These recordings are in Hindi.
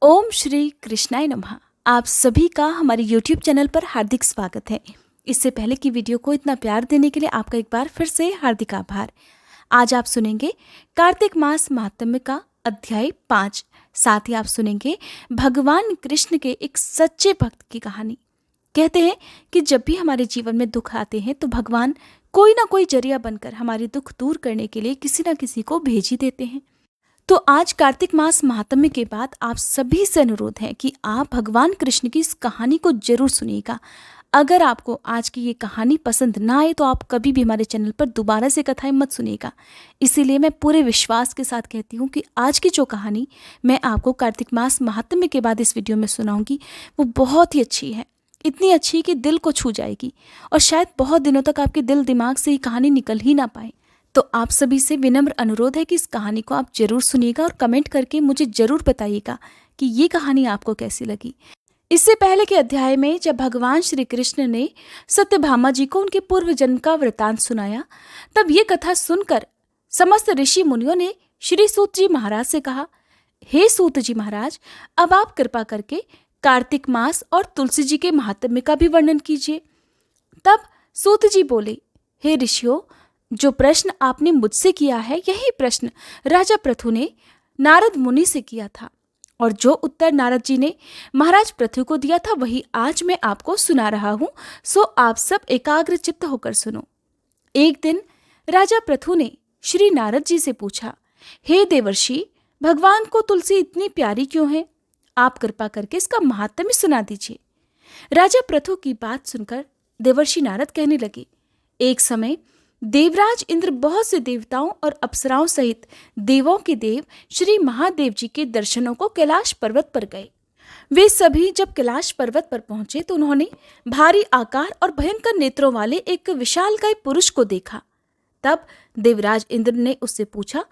ओम श्री कृष्णाय नमः। आप सभी का हमारे YouTube चैनल पर हार्दिक स्वागत है। इससे पहले की वीडियो को इतना प्यार देने के लिए आपका एक बार फिर से हार्दिक आभार। आज आप सुनेंगे कार्तिक मास महात्म्य का अध्याय 5। साथ ही आप सुनेंगे भगवान कृष्ण के एक सच्चे भक्त की कहानी। कहते हैं कि जब भी हमारे जीवन में दुख आते हैं तो भगवान कोई ना कोई जरिया बनकर हमारे दुख दूर करने के लिए किसी न किसी को भेज ही देते हैं। तो आज कार्तिक मास महात्म्य के बाद आप सभी से अनुरोध है कि आप भगवान कृष्ण की इस कहानी को जरूर सुनिएगा। अगर आपको आज की ये कहानी पसंद ना आए तो आप कभी भी हमारे चैनल पर दोबारा से कथाएं मत सुनिएगा। इसीलिए मैं पूरे विश्वास के साथ कहती हूँ कि आज की जो कहानी मैं आपको कार्तिक मास महात्म्य के बाद इस वीडियो में सुनाऊंगी वो बहुत ही अच्छी है। इतनी अच्छी कि दिल को छू जाएगी और शायद बहुत दिनों तक आपके दिल दिमाग से ये कहानी निकल ही ना पाए। तो आप सभी से विनम्र अनुरोध है कि इस कहानी को आप जरूर सुनिएगा और कमेंट करके मुझे जरूर बताइएगा कि ये कहानी आपको कैसी लगी। इससे पहले के अध्याय में जब भगवान श्री कृष्ण ने सत्यभामा जी को उनके पूर्व जन्म का वृतांत सुनाया, तब ये कथा सुनकर समस्त ऋषि मुनियों ने श्री सूत जी महाराज से कहा, हे सूत जी महाराज, अब आप कृपा करके कार्तिक मास और तुलसी जी के महात्म्य का भी वर्णन कीजिए। तब सूत जी बोले, हे ऋषियों, जो प्रश्न आपने मुझसे किया है यही प्रश्न राजा पृथु ने नारद मुनि से किया था, और जो उत्तर नारद जी ने महाराज पृथु को दिया था वही आज मैं आपको सुना रहा हूं। सो आप सब एकाग्र चित्त होकर सुनो। एक दिन राजा पृथु ने श्री नारद जी से पूछा, हे देवर्षि, भगवान को तुलसी इतनी प्यारी क्यों है? आप कृपा करके इसका महात्म्य सुना दीजिए। राजा पृथु की बात सुनकर देवर्षि नारद कहने लगे, एक समय देवराज इंद्र बहुत से देवताओं और अप्सराओं सहित देवों के देव श्री महादेव जी के दर्शनों को कैलाश पर्वत पर गए। वे सभी जब कैलाश पर्वत पर पहुंचे तो उन्होंने भारी आकार और भयंकर नेत्रों वाले एक विशालकाय पुरुष को देखा। तब देवराज इंद्र ने उससे पूछा,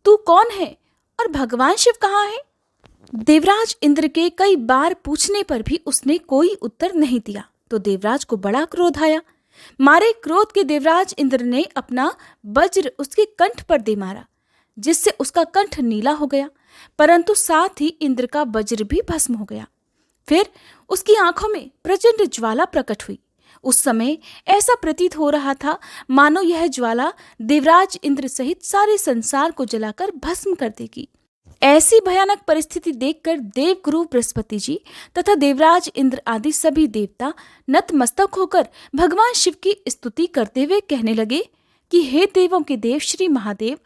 तू कौन है और भगवान शिव कहाँ है? देवराज इंद्र के कई बार पूछने पर भी उसने कोई उत्तर नहीं दिया तो देवराज को बड़ा क्रोध आया। मारे क्रोध के देवराज इंद्र ने अपना वज्र उसके कंठ पर दे मारा, जिससे उसका कंठ नीला हो गया, परंतु साथ ही इंद्र का वज्र भी भस्म हो गया। फिर उसकी आंखों में प्रचंड ज्वाला प्रकट हुई। उस समय ऐसा प्रतीत हो रहा था मानो यह ज्वाला देवराज इंद्र सहित सारे संसार को जलाकर भस्म कर देगी। ऐसी भयानक परिस्थिति देखकर देवगुरु बृहस्पति जी तथा देवराज इंद्र आदि सभी देवता नतमस्तक होकर भगवान शिव की स्तुति करते हुए कहने लगे कि हे देवों के देव श्री महादेव,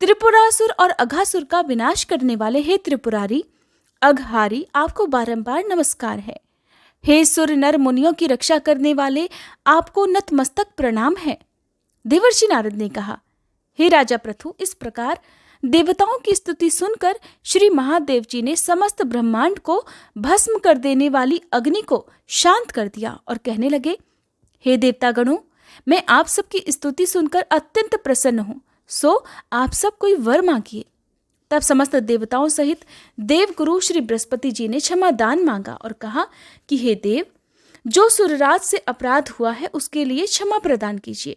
त्रिपुरासुर और अघासुर का विनाश करने वाले हे त्रिपुरारी अघहारी, आपको बारंबार नमस्कार है। हे सुर नर मुनियों की रक्षा करने वाले, आपको नतमस्तक प्रणाम है। देवर्षि नारद ने कहा, हे राजा पृथु, इस प्रकार देवताओं की स्तुति सुनकर श्री महादेव जी ने समस्त ब्रह्मांड को भस्म कर देने वाली अग्नि को शांत कर दिया और कहने लगे, हे देवतागणों, मैं आप सबकी स्तुति सुनकर अत्यंत प्रसन्न हूं, सो आप सब कोई वर मांगिए। तब समस्त देवताओं सहित देवगुरु श्री बृहस्पति जी ने क्षमा दान मांगा और कहा कि हे देव, जो सुरराज से अपराध हुआ है उसके लिए क्षमा प्रदान कीजिए।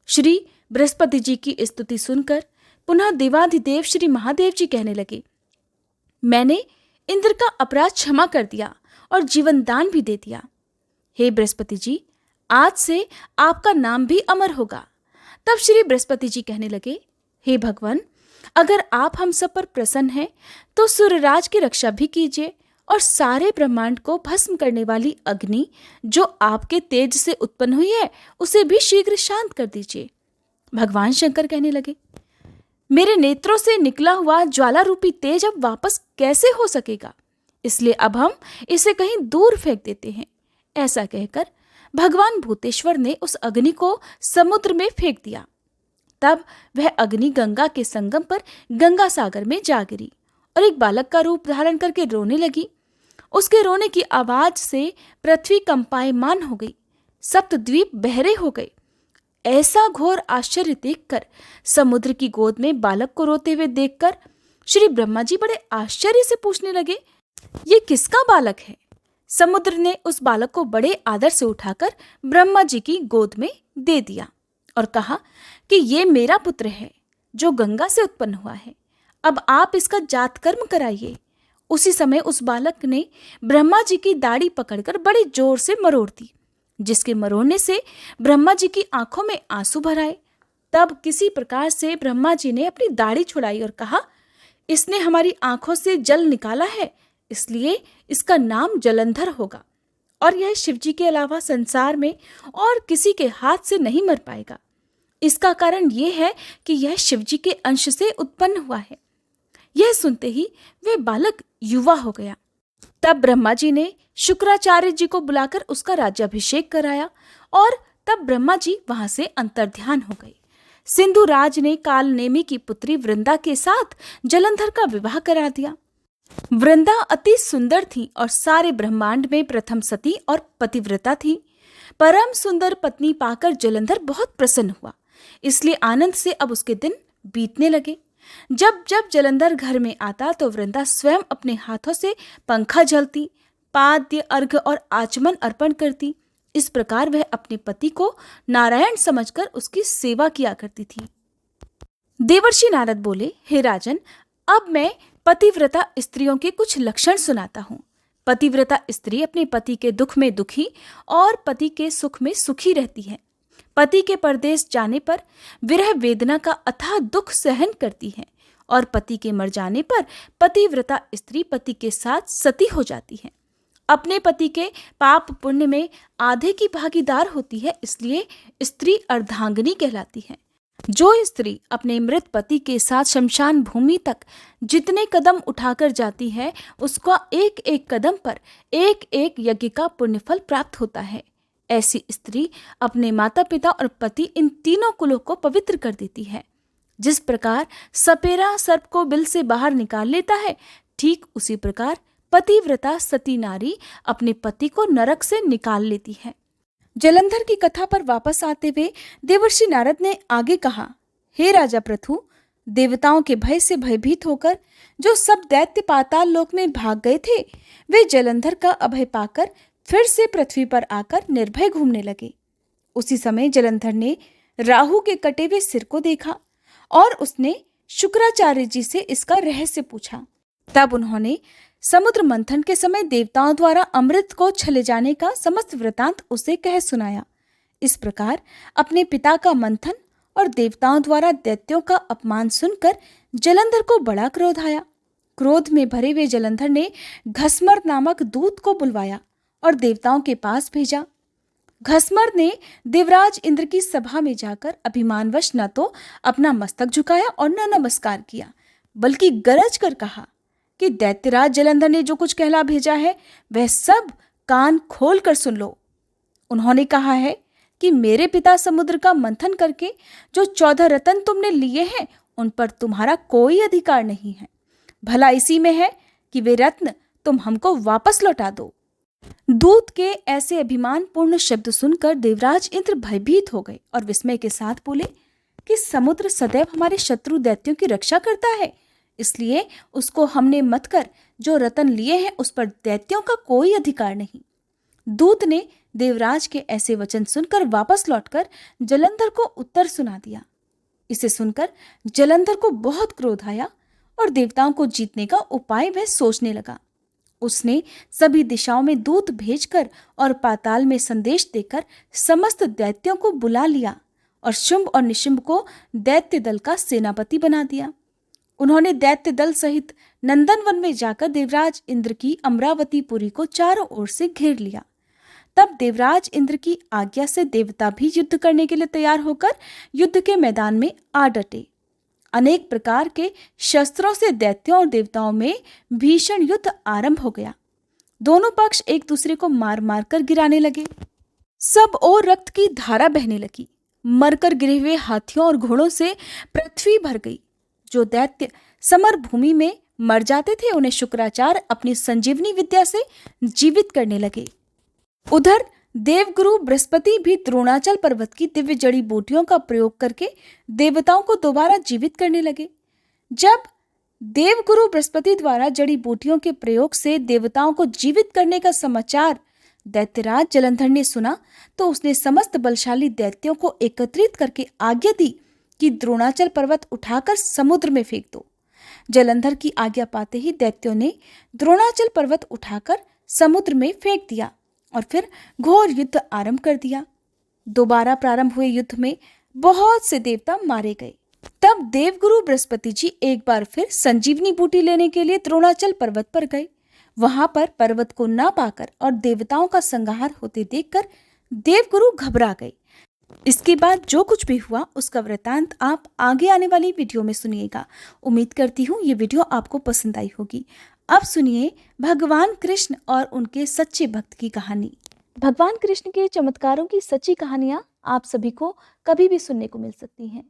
श्री बृहस्पति जी की स्तुति सुनकर पुनः देवाधिदेव श्री महादेव जी कहने लगे, मैंने इंद्र का अपराध क्षमा कर दिया और जीवन दान भी दे दिया। हे बृहस्पति जी, आज से आपका नाम भी अमर होगा। तब श्री बृहस्पति जी कहने लगे, हे भगवान, अगर आप हम सब पर प्रसन्न हैं तो सूर्यराज की रक्षा भी कीजिए और सारे ब्रह्मांड को भस्म करने वाली अग्नि जो आपके तेज से उत्पन्न हुई है उसे भी शीघ्र शांत कर दीजिए। भगवान शंकर कहने लगे, मेरे नेत्रों से निकला हुआ ज्वाला रूपी तेज अब वापस कैसे हो सकेगा, इसलिए अब हम इसे कहीं दूर फेंक देते हैं। ऐसा कहकर भगवान भूतेश्वर ने उस अग्नि को समुद्र में फेंक दिया। तब वह अग्नि गंगा के संगम पर गंगा सागर में जा गिरी और एक बालक का रूप धारण करके रोने लगी। उसके रोने की आवाज से पृथ्वी कंपायमान हो गई, सप्तद्वीप बहरे हो गए। ऐसा घोर आश्चर्य देखकर, समुद्र की गोद में बालक को रोते हुए देखकर श्री ब्रह्मा जी बड़े आश्चर्य से पूछने लगे, ये किसका बालक है? समुद्र ने उस बालक को बड़े आदर से उठाकर ब्रह्मा जी की गोद में दे दिया और कहा कि ये मेरा पुत्र है जो गंगा से उत्पन्न हुआ है। अब आप इसका जात कर्म कराइए उसी समय उस बालक ने ब्रह्मा जी की दाढ़ी पकड़कर बड़े जोर से मरोड़ दी, जिसके मरोड़ने से ब्रह्मा जी की आंखों में आंसू भर आए। तब किसी प्रकार से ब्रह्मा जी ने अपनी दाढ़ी छुड़ाई और कहा, इसने हमारी आंखों से जल निकाला है, इसलिए इसका नाम जलंधर होगा और यह शिवजी के अलावा संसार में और किसी के हाथ से नहीं मर पाएगा। इसका कारण यह है कि यह शिवजी के अंश से उत्पन्न हुआ है। यह सुनते ही वह बालक युवा हो गया। तब ब्रह्मा जी ने शुक्राचार्य जी को बुलाकर उसका राज्याभिषेक कराया और तब ब्रह्मा जी वहां से अंतर्ध्यान हो गए। सिंधुराज ने कालनेमी की पुत्री वृंदा के साथ जलंधर का विवाह करा दिया। वृंदा अति सुंदर थी और सारे ब्रह्मांड में प्रथम सती और पतिव्रता थी। परम सुंदर पत्नी पाकर जलंधर बहुत प्रसन्न हुआ, इसलिए आनंद से अब उसके दिन बीतने लगे। जब जब जलंधर घर में आता तो वृंदा स्वयं अपने हाथों से पंखा झलती, पाद्य, अर्घ्य और आचमन अर्पण करती। इस प्रकार वह अपने पति को नारायण समझकर उसकी सेवा किया करती थी। देवर्षि नारद बोले, हे राजन, अब मैं पतिव्रता स्त्रियों के कुछ लक्षण सुनाता हूँ। पतिव्रता स्त्री अपने पति के दुख में दुखी और पति के सुख में सुखी रहती है। पति के परदेश जाने पर विरह वेदना का अथाह दुख सहन करती है और पति के मर जाने पर पतिव्रता स्त्री पति के साथ सती हो जाती है। अपने पति के पाप पुण्य में आधे की भागीदार होती है, इसलिए स्त्री अर्धांगिनी कहलाती है। जो स्त्री अपने मृत पति के साथ शमशान भूमि तक जितने कदम उठाकर जाती है, उसका एक एक कदम पर एक एक यज्ञ का पुण्यफल प्राप्त होता है। ऐसी स्त्री अपने माता पिता और पति इन तीनों कुलों को पवित्र कर देती है। जिस प्रकार सपेरा सर्प को बिल से बाहर निकाल लेता है, ठीक उसी प्रकार पतिव्रता सती नारी अपने पति को नरक से निकाल लेती है। जलंधर की कथा पर वापस आते हुए देवर्षि नारद ने आगे कहा, हे राजा पृथु, देवताओं के भय से भयभीत होकर जो सब दैत्य पाताल लोक में भाग गए थे, वे जलंधर का अभय पाकर फिर से पृथ्वी पर आकर निर्भय घूमने लगे। उसी समय जलंधर ने राहु के कटे हुए सिर को देखा और उसने शुक्राचार्य जी से इसका रहस्य पूछा। तब उन्होंने समुद्र मंथन के समय देवताओं द्वारा अमृत को छले जाने का समस्त वृतांत उसे कह सुनाया। इस प्रकार अपने पिता का मंथन और देवताओं द्वारा दैत्यों का अपमान सुनकर जलंधर को बड़ा क्रोध आया। क्रोध में भरे हुए जलंधर ने घसमर नामक दूत को बुलवाया और देवताओं के पास भेजा। घसमर ने देवराज इंद्र की सभा में जाकर अभिमानवश न तो अपना मस्तक झुकाया और न नमस्कार किया, बल्कि गरज कर कहा कि दैत्यराज जलंधर ने जो कुछ कहला भेजा है वह सब कान खोल कर सुन लो। उन्होंने कहा है कि मेरे पिता समुद्र का मंथन करके जो 14 रत्न तुमने लिए हैं उन पर तुम्हारा कोई अधिकार नहीं है। भला इसी में है कि वे रत्न तुम हमको वापस लौटा दो। दूत के ऐसे अभिमान पूर्ण शब्द सुनकर देवराज इंद्र भयभीत हो गए और विस्मय के साथ बोले कि समुद्र सदैव हमारे शत्रु दैत्यों की रक्षा करता है, इसलिए उसको हमने मत कर जो रतन लिए हैं उस पर दैत्यों का कोई अधिकार नहीं। दूत ने देवराज के ऐसे वचन सुनकर वापस लौटकर जलंधर को उत्तर सुना दिया। इसे सुनकर जलंधर को बहुत क्रोध आया और देवताओं को जीतने का उपाय वह सोचने लगा। उसने सभी दिशाओं में दूत भेजकर और पाताल में संदेश देकर समस्त दैत्यों को बुला लिया और शुंभ और निशुंभ को दैत्य दल का सेनापति बना दिया। उन्होंने दैत्य दल सहित नंदनवन में जाकर देवराज इंद्र की अमरावतीपुरी को चारों ओर से घेर लिया। तब देवराज इंद्र की आज्ञा से देवता भी युद्ध करने के लिए तैयार होकर युद्ध के मैदान में आ डटे। अनेक प्रकार के शस्त्रों से दैत्यों और देवताओं में भीषण युद्ध आरंभ हो गया। दोनों पक्ष एक दूसरे को मार मार कर गिराने लगे। सब ओर रक्त की धारा बहने लगी। मरकर गिरे हुए हाथियों और घोड़ों से पृथ्वी भर गई। जो दैत्य समर भूमि में मर जाते थे उन्हें शुक्राचार्य अपनी संजीवनी विद्या से जीवित करने लगे। उधर देवगुरु बृहस्पति भी द्रोणाचल पर्वत की दिव्य जड़ी बूटियों का प्रयोग करके देवताओं को दोबारा जीवित करने लगे। जब देवगुरु बृहस्पति द्वारा जड़ी बूटियों के प्रयोग से देवताओं को जीवित करने का समाचार दैत्यराज जलंधर ने सुना तो उसने समस्त बलशाली दैत्यों को एकत्रित करके आज्ञा दी कि द्रोणाचल पर्वत उठाकर समुद्र में फेंक दो। जलंधर की आज्ञा पाते ही दैत्यों ने द्रोणाचल पर्वत उठाकर समुद्र में फेंक दिया और फिर घोर युद्ध आरंभ कर दिया। दोबारा प्रारंभ हुए युद्ध में बहुत से देवता मारे गए। तब देवगुरु बृहस्पति जी एक बार फिर संजीवनी बूटी लेने के लिए द्रोणाचल पर्वत पर गए। वहां पर पर्वत को ना पाकर और देवताओं का संहार होते देखकर देवगुरु घबरा गए। इसके बाद जो कुछ भी हुआ उसका वृतांत आप आगे आने वाली वीडियो में सुनिएगा। उम्मीद करती हूँ ये वीडियो आपको पसंद आई होगी। अब सुनिए भगवान कृष्ण और उनके सच्चे भक्त की कहानी। भगवान कृष्ण के चमत्कारों की सच्ची कहानियां आप सभी को कभी भी सुनने को मिल सकती हैं।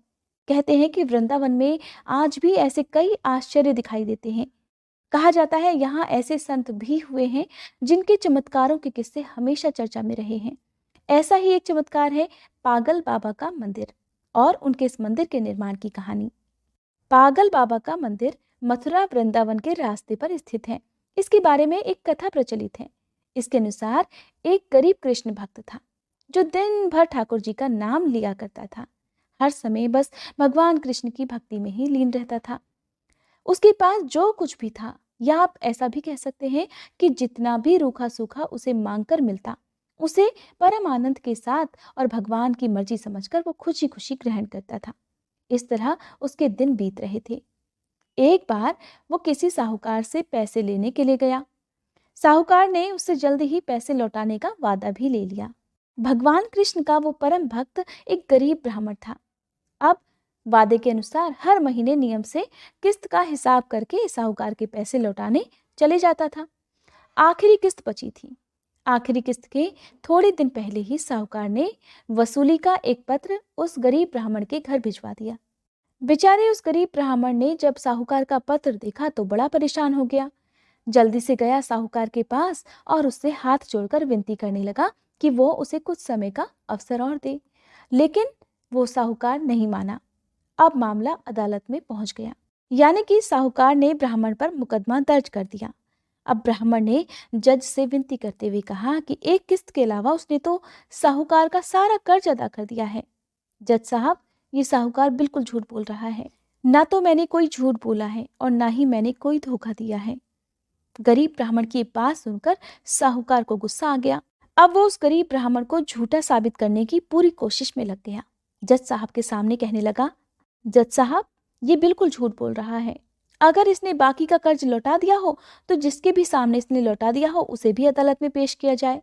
कहते हैं कि वृंदावन में आज भी ऐसे कई आश्चर्य दिखाई देते हैं। कहा जाता है यहाँ ऐसे संत भी हुए हैं जिनके चमत्कारों के किस्से हमेशा चर्चा में रहे हैं। ऐसा ही एक चमत्कार है पागल बाबा का मंदिर और उनके इस मंदिर के निर्माण की कहानी। पागल बाबा का मंदिर मथुरा वृंदावन के रास्ते पर स्थित है। इसके बारे में एक कथा प्रचलित है। इसके अनुसार एक गरीब कृष्ण भक्त था जो दिन भर ठाकुर जी का नाम लिया करता था। हर समय बस भगवान कृष्ण की भक्ति में ही लीन रहता था। उसके पास जो कुछ भी था, या आप ऐसा भी कह सकते हैं कि जितना भी रूखा सूखा उसे मांगकर मिलता, उसे परम आनंद के साथ और भगवान की मर्जी समझकर वो खुशी खुशी ग्रहण करता था। इस तरह उसके दिन बीत रहे थे। एक बार वो किसी साहूकार से पैसे लेने के लिए गया। साहूकार ने उससे जल्दी ही पैसे लौटाने का वादा भी ले लिया। भगवान कृष्ण का वो परम भक्त एक गरीब ब्राह्मण था। अब वादे के अनुसार हर महीने नियम से किस्त का हिसाब करके साहूकार के पैसे लौटाने चले जाता था। आखिरी किस्त बची थी। आखिरी किस्त के थोड़े दिन पहले ही साहूकार ने वसूली का एक पत्र उस गरीब ब्राह्मण के घर भिजवा दिया। बेचारे उस गरीब ब्राह्मण ने जब साहूकार का पत्र देखा तो बड़ा परेशान हो गया। जल्दी से गया साहूकार के पास और उससे हाथ जोड़कर विनती करने लगा कि वो उसे कुछ समय का अवसर और दे। लेकिन वो साहूकार नहीं माना। अब मामला अदालत में पहुंच गया, यानी कि साहूकार ने ब्राह्मण पर मुकदमा दर्ज कर दिया। अब ब्राह्मण ने जज से विनती करते हुए कहा कि एक किस्त के अलावा उसने तो साहूकार का सारा कर्ज अदा कर दिया है। जज साहब, ये साहूकार बिल्कुल झूठ बोल रहा है। ना तो मैंने कोई झूठ बोला है और ना ही मैंने कोई धोखा दिया है। गरीब ब्राह्मण की बात सुनकर साहूकार को गुस्सा आ गया। अब वो उस गरीब ब्राह्मण को झूठा साबित करने की पूरी कोशिश में लग गया। जज साहब के सामने कहने लगा, जज साहब, ये बिल्कुल झूठ बोल रहा है। अगर इसने बाकी का कर्ज लौटा दिया हो तो जिसके भी सामने इसने लौटा दिया हो उसे भी अदालत में पेश किया जाए।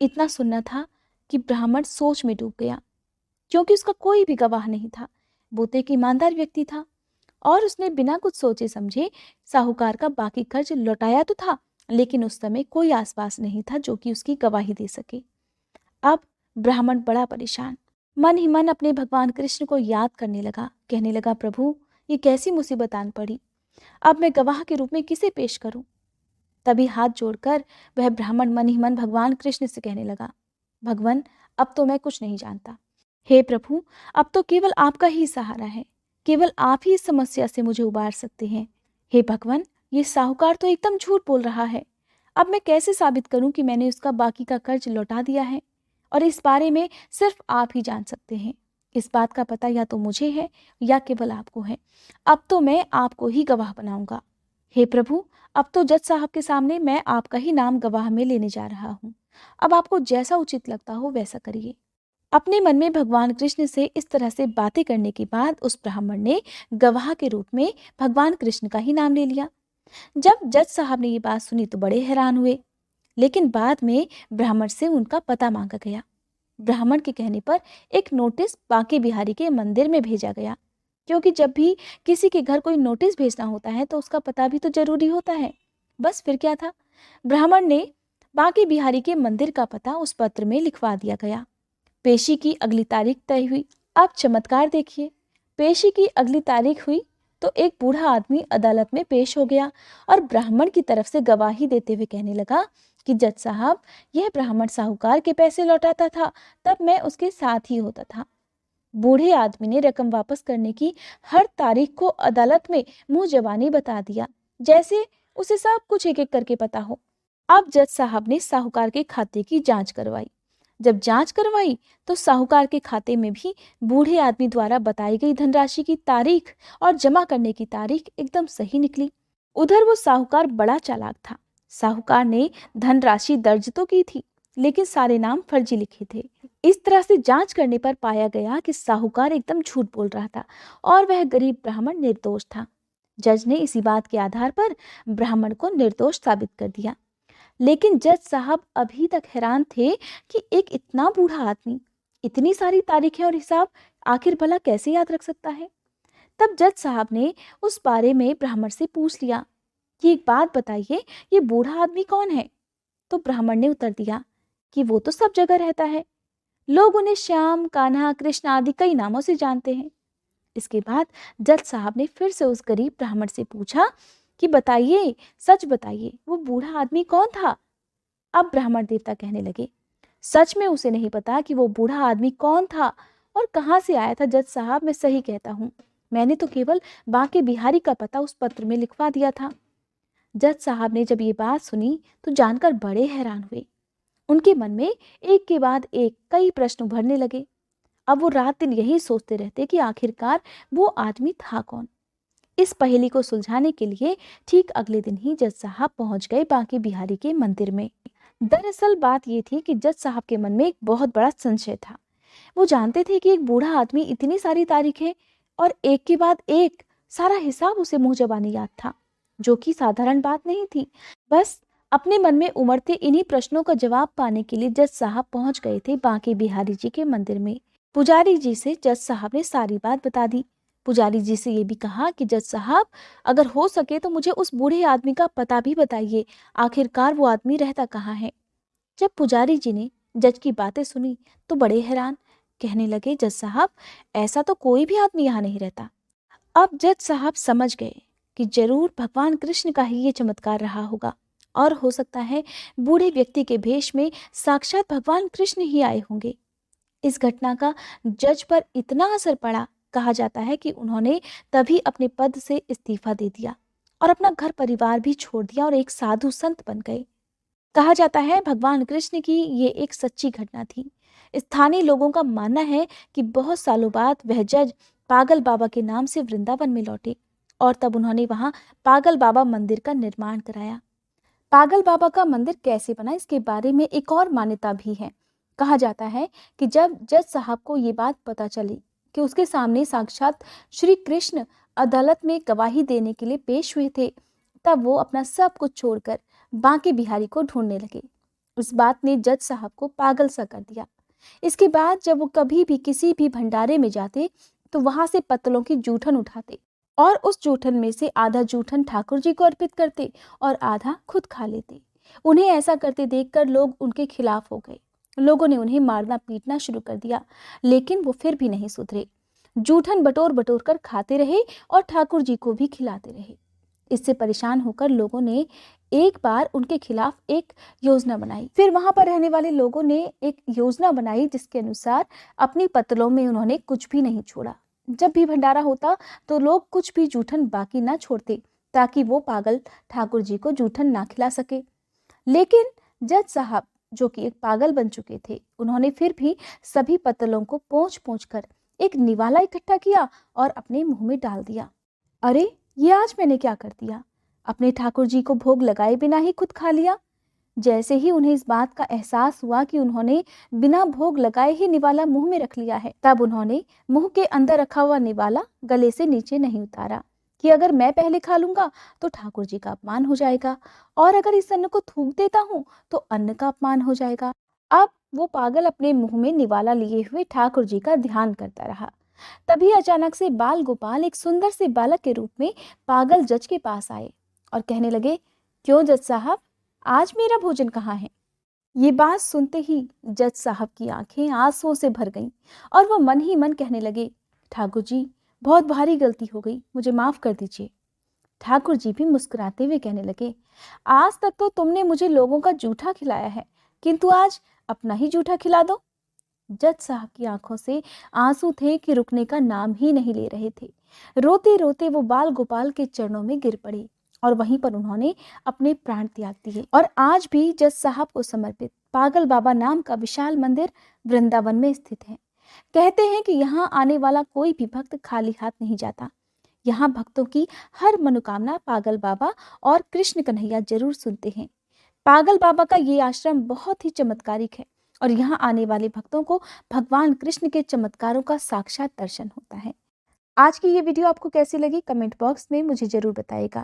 इतना सुनना था कि ब्राह्मण सोच में डूब गया, क्योंकि उसका कोई भी गवाह नहीं था। वो तो एक ईमानदार व्यक्ति था और उसने बिना कुछ सोचे समझे साहूकार का बाकी कर्ज लौटाया तो था, लेकिन उस समय कोई आसपास नहीं था जो कि उसकी गवाही दे सके। अब ब्राह्मण बड़ा परेशान मन ही मन अपने भगवान कृष्ण को याद करने लगा। कहने लगा, प्रभु, ये कैसी मुसीबत आन पड़ी। अब मैं गवाह के रूप में किसे पेश करूं? तभी हाथ जोड़कर वह ब्राह्मण मन ही मन भगवान कृष्ण से कहने लगा, भगवान, अब तो मैं कुछ नहीं जानता। हे प्रभु, अब तो केवल आपका ही सहारा है। केवल आप ही इस समस्या से मुझे उबार सकते हैं। हे भगवान, ये साहूकार तो एकदम झूठ बोल रहा है। अब मैं कैसे साबित करूं कि मैंने उसका बाकी का कर्ज लौटा दिया है? और इस बारे में सिर्फ आप ही जान सकते हैं। इस बात का पता या तो मुझे है या केवल आपको है। अब तो मैं आपको ही गवाह बनाऊंगा। हे प्रभु, अब तो जज साहब के सामने मैं आपका ही नाम गवाह में लेने जा रहा हूँ। अब आपको जैसा उचित लगता हो वैसा करिए। अपने मन में भगवान कृष्ण से इस तरह से बातें करने के बाद उस ब्राह्मण ने गवाह के रूप में भगवान कृष्ण का ही नाम ले लिया। जब जज साहब ने ये बात सुनी तो बड़े हैरान हुए, लेकिन बाद में ब्राह्मण से उनका पता मांगा गया। ब्राह्मण के कहने पर एक नोटिस बांके बिहारी के मंदिर में भेजा गया, क्योंकि जब भी किसी के घर कोई नोटिस भेजना होता है तो उसका पता भी तो जरूरी होता है। बस फिर क्या था, ब्राह्मण ने बांके बिहारी के मंदिर का पता उस पत्र में लिखवा दिया गया। पेशी की अगली तारीख तय हुई। अब चमत्कार देखिए, पेशी की अगली तारीख हुई तो एक बूढ़ा आदमी अदालत में पेश हो गया और ब्राह्मण की तरफ से गवाही देते हुए कहने लगा कि जज साहब, यह ब्राह्मण साहूकार के पैसे लौटाता था, तब मैं उसके साथ ही होता था। बूढ़े आदमी ने रकम वापस करने की हर तारीख को अदालत में मुंह जबानी बता दिया, जैसे उसे सब कुछ एक एक करके पता हो। अब जज साहब ने साहूकार के खाते की जांच करवाई। जब जांच करवाई तो साहूकार के खाते में भी बूढ़े आदमी द्वारा बताई गई धनराशि की तारीख और जमा करने की तारीख एकदम सही निकली। उधर वो साहूकार बड़ा चालाक था। साहूकार ने धनराशि दर्ज तो की थी, लेकिन सारे नाम फर्जी लिखे थे। इस तरह से जांच करने पर पाया गया कि साहूकार एकदम झूठ बोल रहा था और वह गरीब ब्राह्मण निर्दोष था। जज ने इसी बात के आधार पर ब्राह्मण को निर्दोष साबित कर दिया। लेकिन जज साहब अभी तक हैरान थे कि एक इतना बूढ़ा आदमी इतनी सारी तारीखें और हिसाब आखिर भला कैसे याद रख सकता है। तब जज साहब ने उस बारे में ब्राह्मण से पूछ लिया कि एक बात बताइए, ये बूढ़ा आदमी कौन है? तो ब्राह्मण ने उत्तर दिया कि वो तो सब जगह रहता है, लोग उन्हें श्याम, कान्हा, कृष्ण आदि कई नामों से जानते हैं। इसके बाद जज साहब ने फिर से उस गरीब ब्राह्मण से पूछा कि बताइए, सच बताइए, वो बूढ़ा आदमी कौन था? अब ब्राह्मण देवता कहने लगे, सच में उसे नहीं पता कि वो बूढ़ा आदमी कौन था और कहाँ से आया था। जज साहब, मैं सही कहता हूँ, मैंने तो केवल बांके बिहारी का पता उस पत्र में लिखवा दिया था। जज साहब ने जब ये बात सुनी तो जानकर बड़े हैरान हुए। उनके मन में एक के बाद एक कई प्रश्न उभरने लगे। अब वो रात दिन यही सोचते रहते कि आखिरकार वो आदमी था कौन। इस पहेली को सुलझाने के लिए ठीक अगले दिन ही जज साहब पहुंच गए बांके बिहारी के मंदिर में। दरअसल बात ये थी कि जज साहब के मन में एक बहुत बड़ा संशय था। वो जानते थे कि एक बूढ़ा आदमी इतनी सारी तारीखें और एक के बाद एक सारा हिसाब उसे मुंह जबानी याद था, जो कि साधारण बात नहीं थी। बस अपने मन में उमड़ते इन्हीं प्रश्नों का जवाब पाने के लिए जज साहब पहुंच गए थे बांके बिहारी जी के मंदिर में। पुजारी जी से जज साहब ने सारी बात बता दी। पुजारी जी से ये भी कहा कि जज साहब, अगर हो सके तो मुझे उस बूढ़े आदमी का पता भी बताइए, आखिरकार वो आदमी रहता कहाँ है। जब पुजारी जी ने जज की बातें सुनी तो बड़े हैरान, कहने लगे, जज साहब, ऐसा तो कोई भी आदमी यहाँ नहीं रहता। अब जज साहब समझ गए कि जरूर भगवान कृष्ण का ही ये चमत्कार रहा होगा और हो सकता है बूढ़े व्यक्ति के भेष में साक्षात भगवान कृष्ण ही आए होंगे। इस घटना का जज पर इतना असर पड़ा, कहा जाता है कि उन्होंने तभी अपने पद से इस्तीफा दे दिया और अपना घर परिवार भी छोड़ दिया और एक साधु संत बन गए। कहा जाता है भगवान कृष्ण की ये एक सच्ची घटना थी। स्थानीय लोगों का मानना है कि बहुत सालों बाद वह जज पागल बाबा के नाम से वृंदावन में लौटे और तब उन्होंने वहां पागल बाबा मंदिर का निर्माण कराया। पागल बाबा का मंदिर कैसे बना, इसके बारे में एक और मान्यता भी है। कहा जाता है कि जब जज साहब को ये बात पता चली कि उसके सामने साक्षात श्री कृष्ण अदालत में गवाही देने के लिए पेश हुए थे, तब वो अपना सब कुछ छोड़कर बांके बिहारी को ढूंढने लगे। उस बात ने जज साहब को पागल सा कर दिया। इसके बाद जब वो कभी भी किसी भी भंडारे में जाते तो वहां से पत्तलों की जूठन उठाते और उस जूठन में से आधा जूठन ठाकुर जी को अर्पित करते और आधा खुद खा लेते। उन्हें ऐसा करते देखकर लोग उनके खिलाफ हो गए। लोगों ने उन्हें मारना पीटना शुरू कर दिया, लेकिन वो फिर भी नहीं सुधरे। जूठन बटोर बटोर कर खाते रहे और ठाकुर जी को भी खिलाते रहे। इससे परेशान होकर लोगों ने एक बार उनके खिलाफ एक योजना बनाई। फिर वहां पर रहने वाले लोगों ने एक योजना बनाई जिसके अनुसार अपनी पत्तलों में उन्होंने कुछ भी नहीं छोड़ा। जब भी भंडारा होता तो लोग कुछ भी जूठन बाकी ना छोड़ते ताकि वो पागल ठाकुर जी को जूठन ना खिला सके। लेकिन जज साहब, जो कि एक पागल बन चुके थे, उन्होंने फिर भी सभी पत्तलों को पोंछ पोंछ कर एक निवाला इकट्ठा किया और अपने मुंह में डाल दिया। अरे, ये आज मैंने क्या कर दिया, अपने ठाकुर जी को भोग लगाए बिना ही खुद खा लिया। जैसे ही उन्हें इस बात का एहसास हुआ कि उन्होंने बिना भोग लगाए ही निवाला मुंह में रख लिया है, तब उन्होंने मुंह के अंदर रखा हुआ निवाला गले से नीचे नहीं उतारा कि अगर मैं पहले खा लूंगा तो ठाकुर जी का अपमान हो जाएगा और अगर इस अन्न को थूक देता हूँ तो अन्न का अपमान हो जाएगा। अब वो पागल अपने मुंह में निवाला लिए हुए ठाकुर जी का ध्यान करता रहा। तभी अचानक से बाल गोपाल एक सुंदर से बालक के रूप में पागल जज के पास आए और कहने लगे, क्यों जज साहब, आज मेरा भोजन कहाँ है? ये बात सुनते ही जज साहब की आंखें आंसुओं से भर गईं और वो मन ही मन कहने लगे, ठाकुर जी, बहुत भारी गलती हो गई, मुझे माफ कर दीजिए। ठाकुर जी भी मुस्कुराते हुए कहने लगे, आज तक तो तुमने मुझे लोगों का जूठा खिलाया है, किंतु आज अपना ही जूठा खिला दो। जज साहब की आंखों से आंसू थे कि रुकने का नाम ही नहीं ले रहे थे। रोते रोते वो बाल गोपाल के चरणों में गिर पड़े और वहीं पर उन्होंने अपने प्राण त्याग दिए। और आज भी जज साहब को समर्पित पागल बाबा नाम का विशाल मंदिर वृंदावन में स्थित है। कहते हैं कि यहाँ आने वाला कोई भी भक्त खाली हाथ नहीं जाता। यहाँ भक्तों की हर मनोकामना पागल बाबा और कृष्ण कन्हैया जरूर सुनते हैं। पागल बाबा का ये आश्रम बहुत ही चमत्कारिक है और यहाँ आने वाले भक्तों को भगवान कृष्ण के चमत्कारों का साक्षात दर्शन होता है। आज की ये वीडियो आपको कैसी लगी कमेंट बॉक्स में मुझे जरूर बताइएगा।